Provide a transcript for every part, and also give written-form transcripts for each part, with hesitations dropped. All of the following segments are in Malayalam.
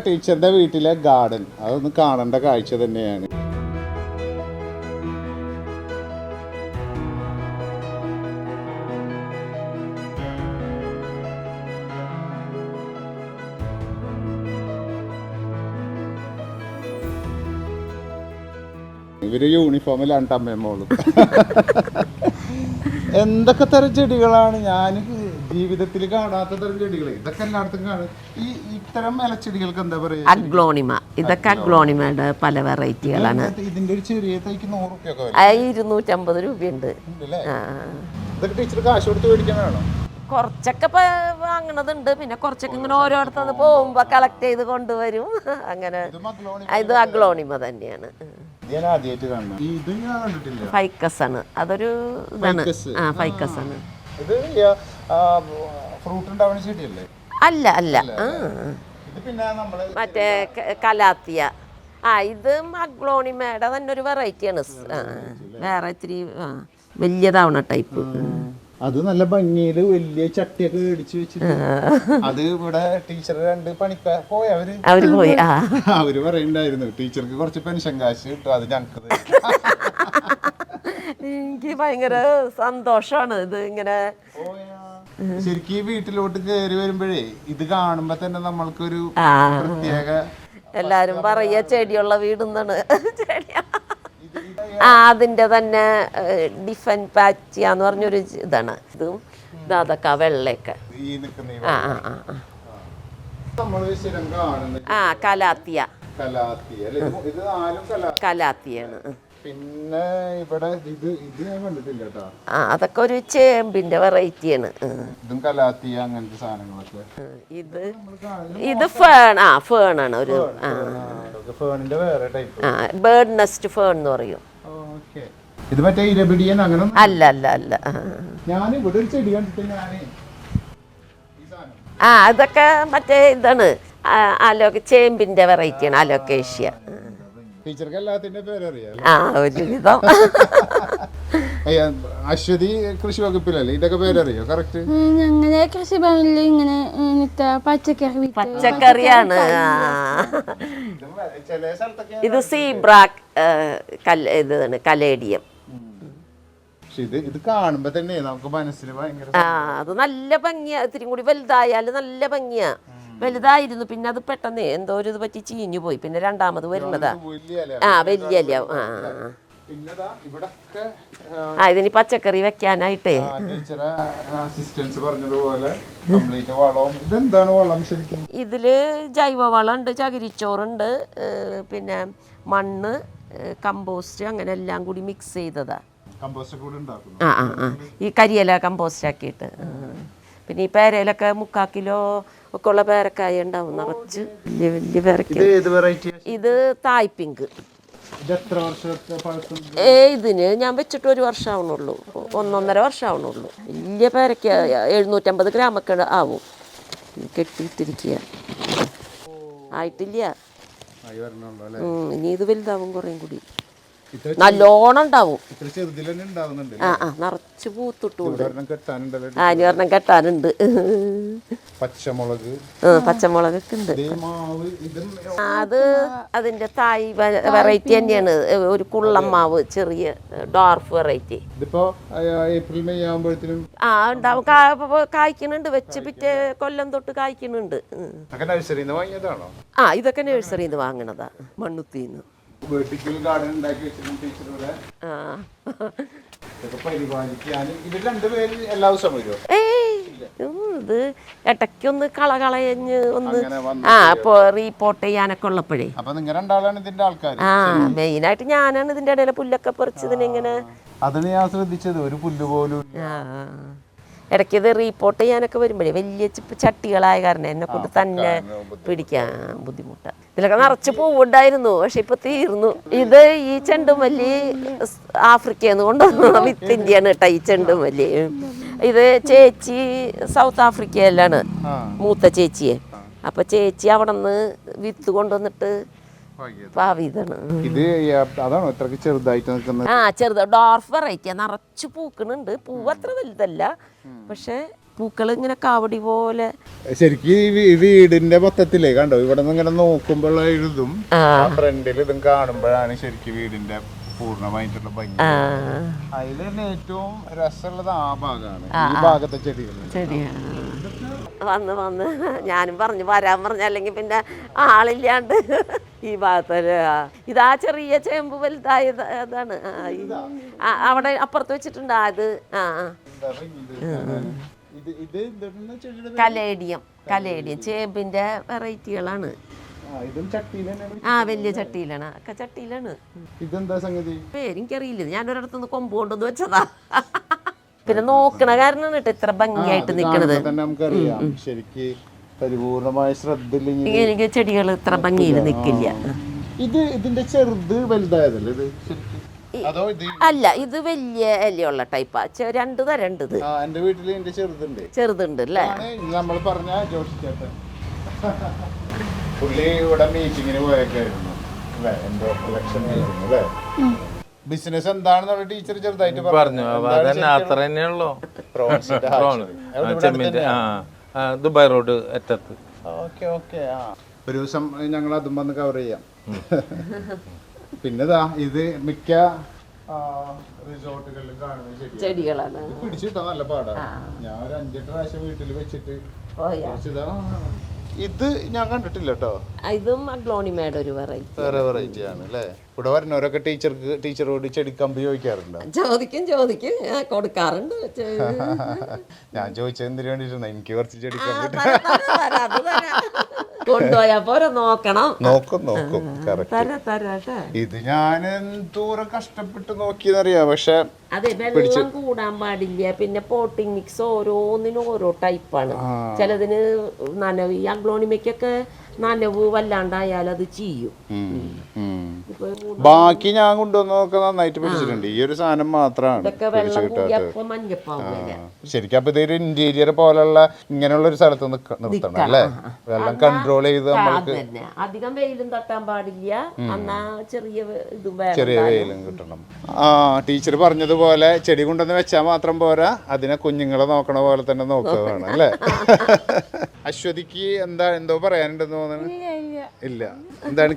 ടീച്ചറിന്റെ വീട്ടിലെ ഗാർഡൻ അതൊന്ന് കാണേണ്ട കാഴ്ച തന്നെയാണ്. ഇവര് യൂണിഫോമിലാണ് അമ്മയും മോളും. എന്തൊക്കെ തരം ചെടികളാണ് ഞാൻ ജീവിതത്തിൽ കാണാത്ത തരം ചെടികൾ. ഇതൊക്കെ എല്ലായിടത്തും കാണും. ഇത്തരം ഇലച്ചെടികൾക്ക് എന്താ പറയുക? അഗ്ലോണിമ. ഇതൊക്കെ അഗ്ലോണിമയുടെ പല വെറൈറ്റികളാണ്. ഇതിന്റെ ഒരു ചെറിയ തൈക്ക് 100 രൂപയൊക്കെ 250 രൂപയുണ്ട്. ഇതൊക്കെ ടീച്ചർ കാശ് കൊടുത്ത് മേടിക്കാനാണോ? കുറച്ചൊക്കെ വാങ്ങണതുണ്ട്, പിന്നെ കുറച്ചൊക്കെ ഇങ്ങനെ ഓരോരുത്തന്ന് പോകുമ്പോ കളക്ട് ചെയ്ത് കൊണ്ടുവരും. അങ്ങനെ ഇത് അഗ്ലോണിമ തന്നെയാണ്. ഫൈക്കസ് ആണ്. അതൊരു ഇതാണ്. ഫൈക്കസ് ആണ്. അല്ല അല്ല മറ്റേ കലാത്തിയ. ഇത് അഗ്ലോണിമയുടെ തന്നെ ഒരു വെറൈറ്റിയാണ്. വേറെ ഇത്തിരി വലിയതാവണ ടൈപ്പ്. അത് നല്ല ഭംഗിയില് വലിയ ചട്ടിയൊക്കെ മേടിച്ചു വെച്ചിട്ട് അത് ഇവിടെ ടീച്ചർ 2 പണിക്കാർ പോയി അവര് പോയി. അവര് പറയണ്ടായിരുന്നു ടീച്ചർക്ക് കുറച്ച് പെൻഷൻ കാശ് കിട്ടും, അത് ഞങ്ങൾക്ക്. എനിക്ക് ഭയങ്കര സന്തോഷമാണ് ഇത് ഇങ്ങനെ. ശരിക്കും വീട്ടിലോട്ട് കയറി വരുമ്പോഴേ ഇത് കാണുമ്പോ തന്നെ നമ്മൾക്കൊരു പ്രത്യേക. എല്ലാരും പറയാ ചെടിയുള്ള വീടുന്നാണ്. ചെടിയാ അതിൻ്റെ തന്നെ ഡിഫൻ പാച്ചിയാന്ന് പറഞ്ഞൊരു ഇതാണ്. ഇതും ഇതൊക്കെ വെള്ളയൊക്കെ. കലാത്തിയ. കലാത്തിയാണ്. പിന്നെ ഇവിടെ അതൊക്കെ ഒരു ചേമ്പിന്റെ വെറൈറ്റിയാണ്. അങ്ങനത്തെ സാധനങ്ങളൊക്കെ. ഇത് ഫേൺ ആണ്. ഒരു ബേർഡ് നെസ്റ്റ് ഫേൺ എന്ന് പറയും. ഇത് മറ്റേ ഇരപിടിയൻ അങ്ങനെ അല്ല അല്ല അല്ല. ഞാൻ ഇവിടെ ഒരു ചെടി കണ്ടിട്ട് അതൊക്കെ മറ്റേ ഇതാണ്. ചേമ്പിന്റെ വെറൈറ്റിയാണ് അലോക്കേഷ്യ. ടീച്ചർക്ക് എല്ലാത്തിന്റെ പേരറിയാം. ഒരുവിധം. അശ്വതി കൃഷി വകുപ്പിലല്ലേ ഇതൊക്കെ പേരറിയോ? കറക്റ്റ്. ഞങ്ങളെ കൃഷിഭവനിൽ ഇങ്ങനെ പച്ചക്കറിയാണ്. ഇത് സീബ്രാക്ക് ഇതാണ് കലേഡിയം. ഇത് കാണുമ്പോ തന്നെ നമുക്ക് മനസ്സിന് ഭയങ്കര. അത് നല്ല ഭംഗിയാ. ഇത്തിരി കൂടി വലുതായാലും നല്ല ഭംഗിയാ. വലുതായിരുന്നു, പിന്നെ അത് പെട്ടെന്ന് എന്തോ ഒരു ഇത് പറ്റി ചീഞ്ഞു പോയി. പിന്നെ രണ്ടാമത് വരുന്നതാ. വലിയ അല്ല. ഇതിന് പച്ചക്കറി വെക്കാനായിട്ടേ. ഇതില് ജൈവവളം ഉണ്ട്, ചകിരിച്ചോറുണ്ട്, പിന്നെ മണ്ണ്, കമ്പോസ്റ്റ്, അങ്ങനെ എല്ലാം കൂടി മിക്സ് ചെയ്തതാ. ഈ കരിയില കമ്പോസ്റ്റ് ആക്കിയിട്ട്. പിന്നെ ഈ പേരയിലൊക്കെ 3/4 കിലോ ഒക്കെ ഉള്ള പേരക്കായ ഉണ്ടാവും നിറച്ച്. വലിയ വലിയ പേരക്ക. ഇത് തായ് പിങ്ക്. ഇതിന് ഞാൻ വെച്ചിട്ട് 1 വർഷം ആവണുള്ളൂ, 1.5 വർഷം ആവണുള്ളൂ. വലിയ പേരക്ക 750 ഗ്രാമൊക്കെ ആവും. കെട്ടിയിട്ടിരിക്കുക ആയിട്ടില്ല. ഇനി ഇത് വലുതാവും കുറേം കൂടി. നല്ലോണം ഉണ്ടാവും. നിറച്ച് പൂത്തിട്ടുണ്ട്. ഇനി ഒരെണ്ണം കെട്ടാനുണ്ട്. പച്ചമുളകൊക്കെ ഉണ്ട്. അത് അതിന്റെ തായ് വെറൈറ്റി തന്നെയാണ്. ഒരു കുള്ളം മാവ്, ചെറിയ ഡോർഫ് വെറൈറ്റി. ഉണ്ടാവും. കായ്ക്കുന്നുണ്ട്. വെച്ച് പിറ്റേ കൊല്ലം തൊട്ട് കായ്ക്കുന്നുണ്ട്. ഇതൊക്കെ നഴ്സറിന്ന് വാങ്ങണതാ, മണ്ണുത്തിന്ന്. ഇത് ഇടയ്ക്കൊന്ന് കളകളഞ്ഞ് ഒന്ന് റീപോർട്ട് ചെയ്യാനൊക്കെ ഉള്ളപ്പോഴേ. മെയിനായിട്ട് ഞാനാണ് ഇതിന്റെ ഇടയിലെ പുല്ലൊക്കെ പറിച്ചതിനിങ്ങനെ. അതിന് ഞാൻ ശ്രദ്ധിച്ചത് ഒരു പുല്ല് പോലും. ഇടയ്ക്ക് ഇത് റീപോർട്ട് ചെയ്യാനൊക്കെ വരുമ്പോഴേ വലിയ ചട്ടികളായ കാരണം എന്നെ കൊണ്ട് തന്നെ പിടിക്കാൻ ബുദ്ധിമുട്ടാണ്. ഇതിലൊക്കെ നിറച്ച് പൂവുണ്ടായിരുന്നു, പക്ഷെ ഇപ്പൊ തീർന്നു. ഇത് ഈ ചെണ്ടുമല്ലി ആഫ്രിക്കയിൽ നിന്ന് കൊണ്ടുവന്ന വിത്തിന്റെയാണ് കേട്ടോ ഈ ചെണ്ടുമല്ലി. ഇത് ചേച്ചി സൗത്ത് ആഫ്രിക്കയിലാണ്, മൂത്ത ചേച്ചിയെ. അപ്പൊ ചേച്ചി അവിടെ നിന്ന് വിത്ത് കൊണ്ടുവന്നിട്ട് ചെറുത് ഡോർഫ് വെറൈറ്റിയാ. നിറച്ച് പൂക്കണുണ്ട്. പൂവ് അത്ര വലുതല്ല, പക്ഷെ പൂക്കൾ ഇങ്ങനെ കാവടി പോലെ. ശരിക്കും ഈ വീടിന്റെ മൊത്തത്തിലേ കണ്ടോ, ഇവിടെ നിന്ന് ഇങ്ങനെ നോക്കുമ്പോൾ ഇതും ഫ്രണ്ടിൽ ഇതും കാണുമ്പോഴാണ് ശരിക്കും വീടിന്റെ പൂർണ്ണമായിട്ടുള്ള ഭംഗി. അതിൽ തന്നെ ഏറ്റവും രസമുള്ളത് ആ ഭാഗമാണ്, ഈ ഭാഗത്തെ ചെടികൾ. വന്ന് ഞാനും പറഞ്ഞു വരാൻ പറഞ്ഞു, അല്ലെങ്കിൽ പിന്നെ ആളില്ലാണ്ട് ഈ ഭാഗത്തൊരു ഇതാ ചെറിയ ചേമ്പ് വലുതായത് അതാണ്. അവിടെ അപ്പുറത്ത് വെച്ചിട്ടുണ്ട് അത്. കലേഡിയം ചേമ്പിന്റെ വെറൈറ്റികളാണ്. വലിയ ചട്ടിയിലാണ്, ഒക്കെ ചട്ടിയിലാണ്. പേരെനിക്കറിയില്ല, ഞാനൊരിടത്തുനിന്ന് കൊമ്പ് കൊണ്ടുവന്ന് വെച്ചതാ. പിന്നെ നോക്കണ കാരണമാണ് കേട്ടോ ഇത്ര ഭംഗിയായിട്ട് നിക്കണത്. പരിപൂർണമായ ശ്രദ്ധ എനിക്ക് ചെടികൾ ഇത്ര ഭംഗിയിൽ നിക്കില്ല. ഇതിന്റെ ചെറുത് വലുതായതല്ലേ ഇത്? അല്ല, ഇത് വലിയ ഇലയുള്ള ടൈപ്പാ. രണ്ട് തരം ഉണ്ട്. ഇത് എന്റെ വീട്ടില് എന്റെ ചെറുതുണ്ട് അല്ലേ? നമ്മൾ പറഞ്ഞ ജോഷി ചേട്ടൻ പുള്ളി ഇവിടെ മീറ്റിങ്ങിന് പോയേക്കായിരുന്നു എന്തോ ഇലക്ഷൻ മീറ്റിംഗ് അല്ലേ? ബിസിനസ് എന്താണെന്നുള്ള ടീച്ചർ ചെറുതായിട്ട് പറഞ്ഞു. ദുബായ് റോഡ് അറ്റത്ത്. ഒരു ദിവസം ഞങ്ങൾ അതും വന്ന് കവർ ചെയ്യാം. പിന്നെതാ ഇത് മിക്ക റിസോർട്ടുകളിലും കാണുന്ന ചെടികളാണ്. പിടിച്ചിട്ടാ നല്ല പാടാണ്. ഞാൻ ഒരു 5-8 പ്രാവശ്യം വീട്ടിൽ വെച്ചിട്ട് ഇത് ഞാൻ കണ്ടിട്ടില്ല കേട്ടോ. ഇതും അഗ്ലോണിമയുടെ ഒരു വെറൈറ്റി, വേറെ വെറൈറ്റി ആണ് അല്ലേ? ഇവിടെ വരുന്നവരൊക്കെ ടീച്ചറോട് ചെടിക്കമ്പ് ചോദിക്കാറുണ്ടോ? ചോദിക്കും കൊടുക്കാറുണ്ട്. ഞാൻ ചോദിച്ചത് എന്തിനു വേണ്ടിട്ടാ? എനിക്ക് കുറച്ച് ചെടിക്കമ്പ് കൊണ്ടുപോയാ പോരെ, നോക്കണം. നോക്കും ഇത് ഞാൻ എന്തോരം കഷ്ടപ്പെട്ട് നോക്കിയെന്നറിയാ. പക്ഷെ അതെ, വെള്ളം കൂടാൻ പാടില്ല. പിന്നെ പോട്ടിംഗ് മിക്സ് ഓരോന്നിനും ഓരോ ടൈപ്പാണ്. ചിലതിന് നനവ്, ഈ അഗ്ലോണിമയ്ക്കൊക്കെ നനവ് വല്ലാണ്ടായാൽ അത് ചെയ്യും. ബാക്കി ഞാൻ കൊണ്ടുവന്നതൊക്കെ നന്നായിട്ട് പിടിച്ചിട്ടുണ്ട്. ഈ ഒരു സാധനം മാത്രമാണ് ശരിക്കും. അപ്പൊ ഇതൊരു ഇന്റീരിയർ പോലുള്ള ഇങ്ങനെയുള്ള ഒരു സ്ഥലത്ത് നിർത്തണം അല്ലേ? വെള്ളം കൺട്രോൾ ചെയ്ത് നമ്മൾക്ക് അധികം വെയിലും തട്ടാൻ പാടില്ല, എന്നാ ചെറിയ വെയിലും കിട്ടണം. ടീച്ചർ പറഞ്ഞതുപോലെ ചെടി കൊണ്ടുവന്ന് വെച്ചാൽ മാത്രം പോരാ, അതിനെ കുഞ്ഞുങ്ങളെ നോക്കണ പോലെ തന്നെ നോക്കുക വേണം അല്ലേ? അശ്വതിക്ക് എന്തോ പറയാനുണ്ടെന്ന് തോന്നുന്നു. ഇല്ല, എന്താണ്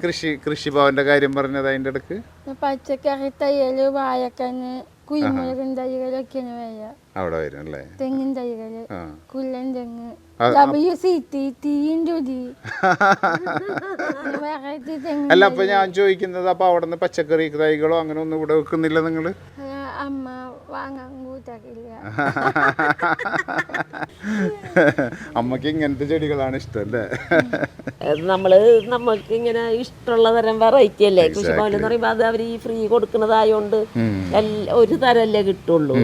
കൃഷിഭവന്റെ കാര്യം പറഞ്ഞത് അതിന്റെ ഇടക്ക്? പച്ചക്കറി തയ്യല്, വാഴക്കന്ന്, കുരുമുളകും തൈകളൊക്കെയാണ് വരിക. അവിടെ വരും അല്ലേ? തെങ്ങിൻ തൈകള്, കുല്ലൻ തെങ്ങ്, അല്ല, അപ്പൊ ഞാൻ ചോദിക്കുന്നത്, അപ്പൊ അവിടെ നിന്ന് പച്ചക്കറി തൈകളോ അങ്ങനെ ഒന്നും ഇവിടെ വെക്കുന്നില്ല നിങ്ങള്? അമ്മ വാങ്ങാൻ കൂട്ടാക്കില്ല. അമ്മക്ക് ഇങ്ങനത്തെ ചെടികളാണ് ഇഷ്ടം അല്ലേ? നമ്മൾക്ക് ഇങ്ങനെ ഇഷ്ടമുള്ള തരം വെറൈറ്റി അല്ലേ കൃഷിഭവൻ എന്ന് പറയുമ്പോ. അത് അവര് ഈ ഫ്രീ കൊടുക്കുന്നതായോണ്ട് ഒരു തരല്ലേ കിട്ടുള്ളൂ.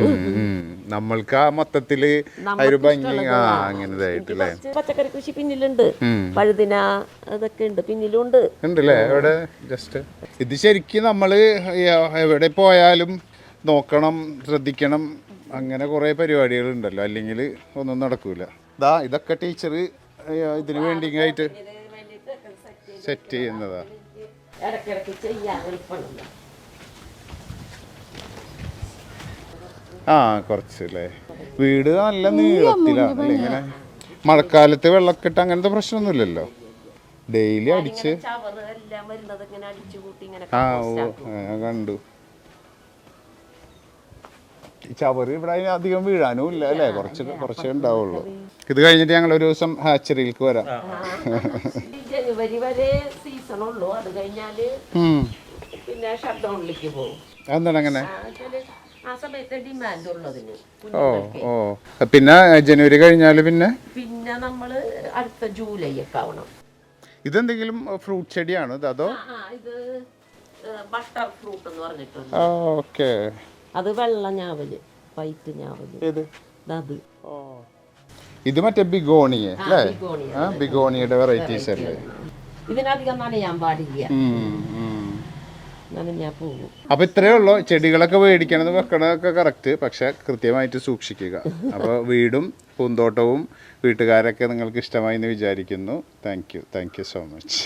നമ്മൾക്ക് ആ മൊത്തത്തില് ഒരു ഭംഗി അങ്ങനതായിട്ടല്ലേ. പച്ചക്കറി കൃഷി പിന്നിലുണ്ട്, വഴുതിന അതൊക്കെ ഉണ്ട്, പിന്നിലുണ്ട് ഉണ്ടല്ലേ ഇവിടെ. ജസ്റ്റ് ഇത് ശരിക്കും നമ്മള് എവിടെ പോയാലും നോക്കണം, ശ്രദ്ധിക്കണം. അങ്ങനെ കുറെ പരിപാടികൾ ഉണ്ടല്ലോ, അല്ലെങ്കിൽ ഒന്നും നടക്കൂല. ഇതൊക്കെ ടീച്ചർ ഇതിനു വേണ്ടി ആയിട്ട് സെറ്റ് ചെയ്യുന്നതാ. കുറച്ചല്ലേ. വീട് നല്ല നീളത്തിലാണ്. ഇങ്ങനെ മഴക്കാലത്ത് വെള്ളക്കെട്ട് അങ്ങനത്തെ പ്രശ്നമൊന്നുമില്ലല്ലോ. ഡെയിലി അടിച്ച് കണ്ടു. ഈ ചവറ് ഇവിടെ അധികം വീഴാനും ഇല്ല അല്ലേ? കുറച്ചേ ഉണ്ടാവുള്ളൂ. ഇത് കഴിഞ്ഞിട്ട് ഞങ്ങൾ ഒരു ദിവസം ഹാച്ചറിയിലേക്ക് വരാം. ജനുവരി വരെ സീസൺ ഉള്ളൂ, അത് കഴിഞ്ഞാല് പിന്നെ ഷട്ട് ഡൗണിലേക്ക് പോകും. എന്താണ് അങ്ങനെ? ആ സമയത്ത് ഡിമാൻഡ് ഉള്ളതിന്. പിന്നെ ജനുവരി കഴിഞ്ഞാല് പിന്നെ നമ്മള് അടുത്ത ജൂലൈ ഒക്കെ ആവണം. ഇതെന്തെങ്കിലും ഫ്രൂട്ട് ചെടിയാണ് അതോ? ഇത് ബട്ടർ ഫ്രൂട്ട് എന്ന് പറഞ്ഞിട്ടുണ്ട്. ഓക്കെ. അത് വെള്ള ഞാവല്, വൈറ്റ് ഞാവല്. ഇത് മറ്റേ ബിഗോണിയ അല്ലേ? ബിഗോണിയുടെ വെറൈറ്റീസ് അല്ലേ? ഇതിനധികം നനയാൻ പാടില്ല, നനഞ്ഞാ പോകും. അപ്പൊ ഇത്രയേ ഉള്ളൂ. ചെടികളൊക്കെ മേടിക്കണത് വെക്കണതൊക്കെ കറക്റ്റ്, പക്ഷെ കൃത്യമായിട്ട് സൂക്ഷിക്കുക. അപ്പോൾ വീടും പൂന്തോട്ടവും വീട്ടുകാരൊക്കെ നിങ്ങൾക്ക് ഇഷ്ടമായി എന്ന് വിചാരിക്കുന്നു. Thank you so much.